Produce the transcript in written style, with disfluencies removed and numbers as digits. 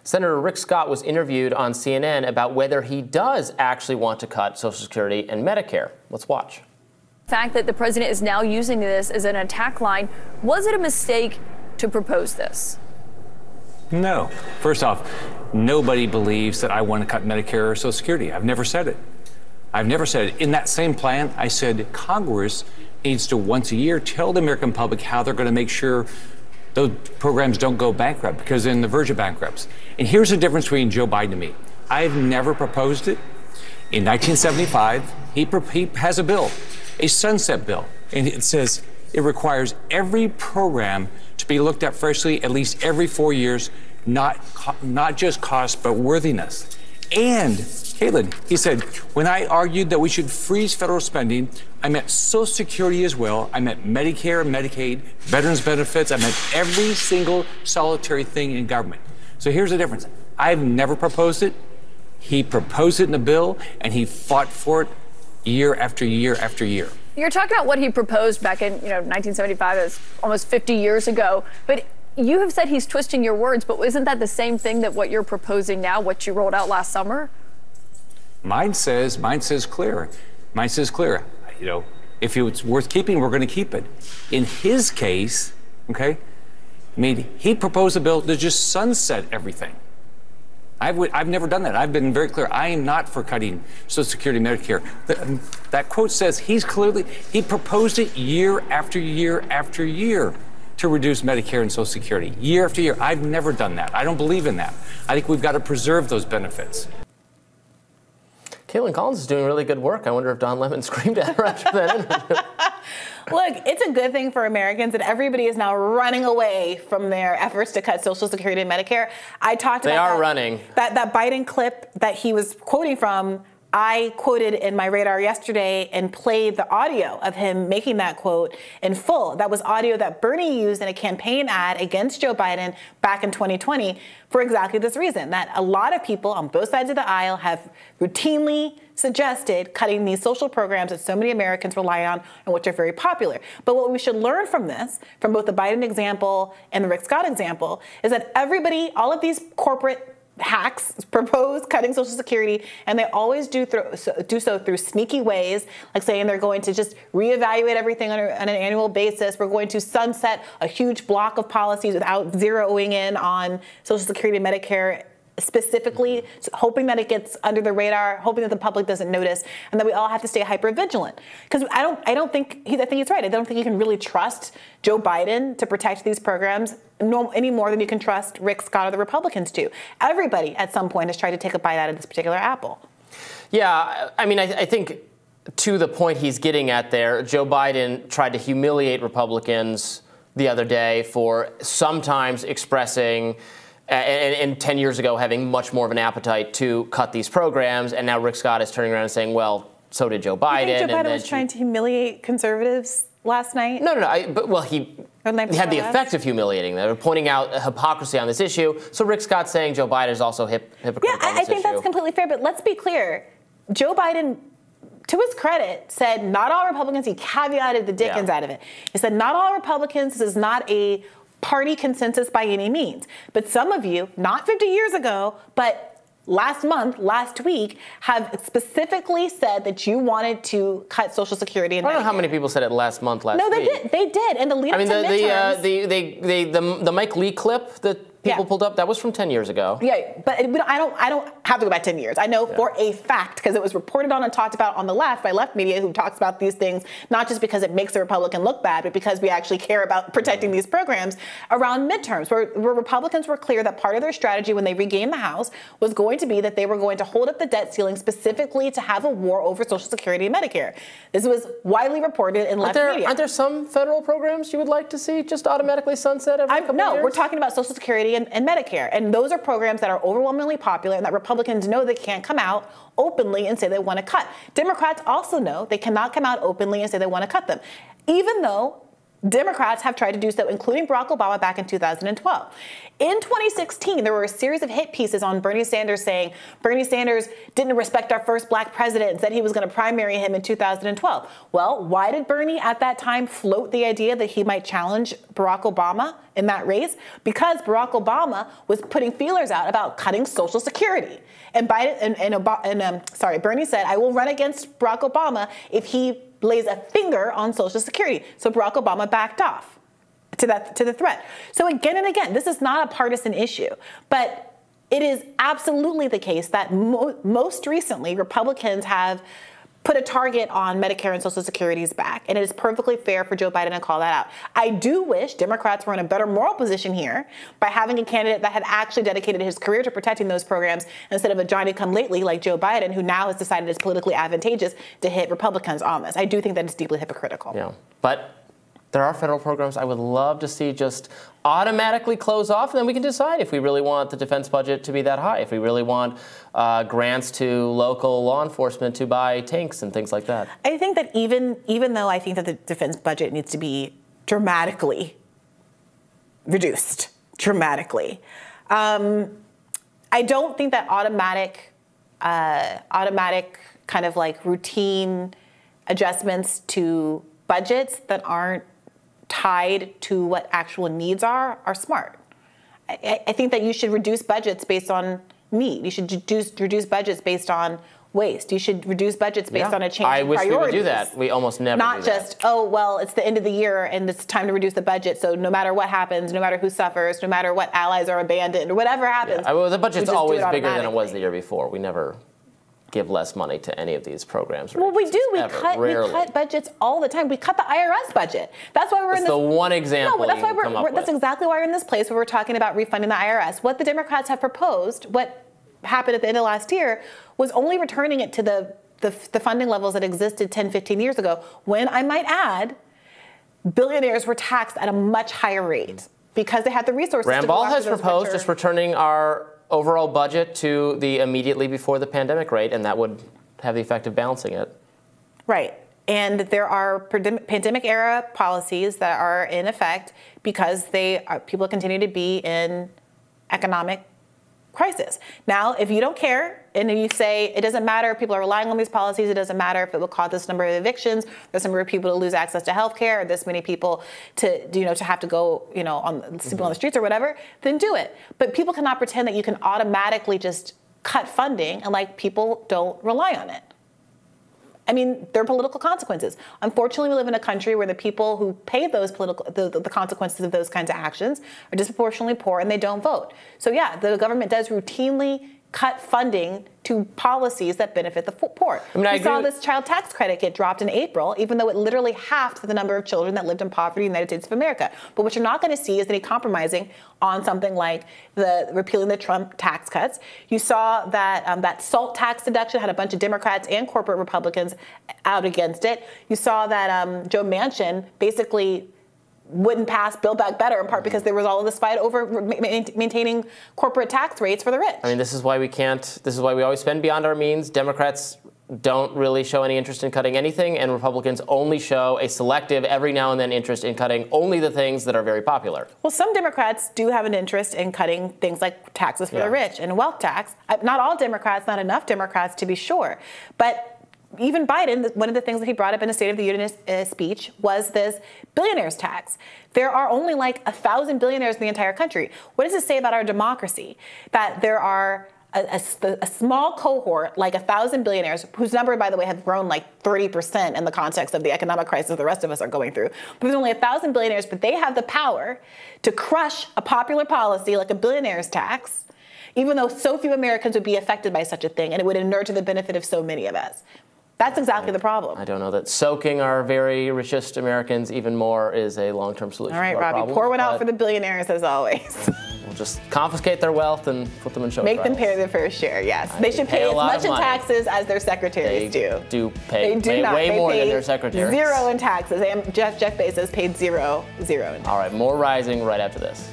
Senator Rick Scott was interviewed on CNN about whether he does actually want to cut Social Security and Medicare. Let's watch. The fact that the president is now using this as an attack line, was it a mistake to propose this? No. First off, nobody believes that I want to cut Medicare or Social Security. I've never said it. I've never said it. In that same plan, I said Congress needs to once a year tell the American public how they're going to make sure those programs don't go bankrupt, because they're in the verge of bankrupts. And here's the difference between Joe Biden and me. I've never proposed it. In 1975, he has a bill, a sunset bill, and it says it requires every program to be looked at freshly at least every 4 years, not just cost, but worthiness. And Kaitlan, he said, when I argued that we should freeze federal spending, I meant Social Security as well. I meant Medicare, Medicaid, veterans benefits. I meant every single solitary thing in government. So here's the difference. I've never proposed it. He proposed it in a bill, and he fought for it year after year after year. You're talking about what he proposed back in 1975, as almost 50 years ago. But you have said he's twisting your words. But isn't that the same thing that what you're proposing now, what you rolled out last summer? Mine says clear. Mine says clear. If it's worth keeping, we're going to keep it. In his case, okay, he proposed a bill to just sunset everything. I've never done that. I've been very clear. I am not for cutting Social Security, Medicare. That quote says he proposed it year after year after year to reduce Medicare and Social Security, year after year. I've never done that. I don't believe in that. I think we've got to preserve those benefits. Kaitlan Collins is doing really good work. I wonder if Don Lemon screamed at her after that interview. Look, it's a good thing for Americans that everybody is now running away from their efforts to cut Social Security and Medicare. I talked about that Biden clip that he was quoting from. I quoted in my radar yesterday and played the audio of him making that quote in full. That was audio that Bernie used in a campaign ad against Joe Biden back in 2020 for exactly this reason, that a lot of people on both sides of the aisle have routinely suggested cutting these social programs that so many Americans rely on and which are very popular. But what we should learn from this, from both the Biden example and the Rick Scott example, is that everybody, all of these corporate hacks propose cutting Social Security, and they always do so through sneaky ways, like saying they're going to just reevaluate everything on an annual basis. We're going to sunset a huge block of policies without zeroing in on Social Security and Medicare specifically, hoping that it gets under the radar, hoping that the public doesn't notice, and that we all have to stay hyper vigilant. Because I think he's right. I don't think you can really trust Joe Biden to protect these programs any more than you can trust Rick Scott or the Republicans to. Everybody at some point has tried to take a bite out of this particular apple. Yeah, I mean, I think to the point he's getting at there, Joe Biden tried to humiliate Republicans the other day for sometimes expressing and 10 years ago having much more of an appetite to cut these programs, and now Rick Scott is turning around and saying, well, so did Joe Biden. You think Joe Biden was trying to humiliate conservatives last night? No. He had the effect of humiliating them, pointing out hypocrisy on this issue. So Rick Scott's saying Joe Biden is also hypocritical on this issue. I think that's completely fair, but let's be clear. Joe Biden, to his credit, said not all Republicans, he caveated the dickens out of it. He said not all Republicans, this is not a party consensus by any means. But some of you, not 50 years ago, but last week, have specifically said that you wanted to cut Social Security and Medicare. I don't know how many people said it last week. No, they did. They did. And the lead up to midterms. The Mike Lee clip that people pulled up, that was from 10 years ago. Yeah, but I don't have to go back 10 years. I know for a fact, because it was reported on and talked about on the left by left media who talks about these things, not just because it makes the Republican look bad, but because we actually care about protecting these programs around midterms, where Republicans were clear that part of their strategy when they regained the House was going to be that they were going to hold up the debt ceiling specifically to have a war over Social Security and Medicare. This was widely reported in left media. Aren't there some federal programs you would like to see just automatically sunset every couple of years? No, we're talking about Social Security and Medicare. And those are programs that are overwhelmingly popular and that Republicans know they can't come out openly and say they want to cut. Democrats also know they cannot come out openly and say they want to cut them. Even though Democrats have tried to do so, including Barack Obama back in 2012. In 2016, there were a series of hit pieces on Bernie Sanders saying Bernie Sanders didn't respect our first black president and said he was going to primary him in 2012. Well, why did Bernie at that time float the idea that he might challenge Barack Obama in that race? Because Barack Obama was putting feelers out about cutting Social Security. And Bernie said, I will run against Barack Obama if he lays a finger on Social Security. So Barack Obama backed off to the threat. So again and again, this is not a partisan issue, but it is absolutely the case that most recently Republicans have put a target on Medicare and Social Security's back, and it is perfectly fair for Joe Biden to call that out. I do wish Democrats were in a better moral position here by having a candidate that had actually dedicated his career to protecting those programs instead of a Johnny-come-lately like Joe Biden, who now has decided it's politically advantageous to hit Republicans on this. I do think that it's deeply hypocritical. Yeah, but there are federal programs I would love to see just automatically close off, and then we can decide if we really want the defense budget to be that high, if we really want grants to local law enforcement to buy tanks and things like that. I think that even though I think that the defense budget needs to be dramatically reduced, I don't think that automatic kind of like routine adjustments to budgets that aren't tied to what actual needs are smart. I think that you should reduce budgets based on need. You should reduce budgets based on waste. You should reduce budgets based on a change in priorities. I wish we would do that. We almost never do that. Not just, oh, well, it's the end of the year and it's time to reduce the budget, so no matter what happens, no matter who suffers, no matter what allies are abandoned, or whatever happens. Yeah. Well, the budget's always bigger than it was the year before. We never give less money to any of these programs. Well, we do. We cut budgets all the time. We cut the IRS budget. That's why we're in this. That's the one example. No, that's exactly why we're in this place where we're talking about refunding the IRS. What the Democrats have proposed, what happened at the end of last year, was only returning it to the funding levels that existed 10, 15 years ago, when, I might add, billionaires were taxed at a much higher rate because they had the resources. Rand Paul has proposed just returning our overall budget to the immediately before the pandemic rate, and that would have the effect of balancing it. Right. And there are pandemic era policies that are in effect because people continue to be in economic crisis. Now, if you don't care and you say it doesn't matter if people are relying on these policies, it doesn't matter if it will cause this number of evictions, this number of people to lose access to health care, or this many people to have to go, sleeping on the streets or whatever, then do it. But people cannot pretend that you can automatically just cut funding and like people don't rely on it. I mean, there are political consequences. Unfortunately, we live in a country where the people who pay those the consequences of those kinds of actions are disproportionately poor and they don't vote. So yeah, the government does routinely cut funding to policies that benefit the poor. We saw this child tax credit get dropped in April, even though it literally halved the number of children that lived in poverty in the United States of America. But what you're not going to see is any compromising on something like the repealing the Trump tax cuts. You saw that that SALT tax deduction had a bunch of Democrats and corporate Republicans out against it. You saw that Joe Manchin basically wouldn't pass Build Back Better, in part because there was all of this fight over maintaining corporate tax rates for the rich. I mean, this is why we always spend beyond our means. Democrats don't really show any interest in cutting anything, and Republicans only show a selective, every now and then, interest in cutting only the things that are very popular. Well, some Democrats do have an interest in cutting things like taxes for the rich and wealth tax. Not all Democrats, not enough Democrats to be sure. But even Biden, one of the things that he brought up in a State of the Union speech was this billionaires tax. There are only like 1,000 billionaires in the entire country. What does it say about our democracy? That there are a small cohort, like 1,000 billionaires, whose number, by the way, have grown like 30% in the context of the economic crisis the rest of us are going through. But there's only 1,000 billionaires, but they have the power to crush a popular policy like a billionaires tax, even though so few Americans would be affected by such a thing, and it would inure to the benefit of so many of us. That's exactly the problem. I don't know that soaking our very richest Americans even more is a long-term solution. All right, Robbie, pour one out for the billionaires as always. We'll just confiscate their wealth and put them in show Make trials. them pay their fair share, yes. They should pay as much in taxes as their secretaries do. They do pay way more than their secretaries. Zero in taxes. Jeff Bezos paid zero in taxes. All right, more Rising right after this.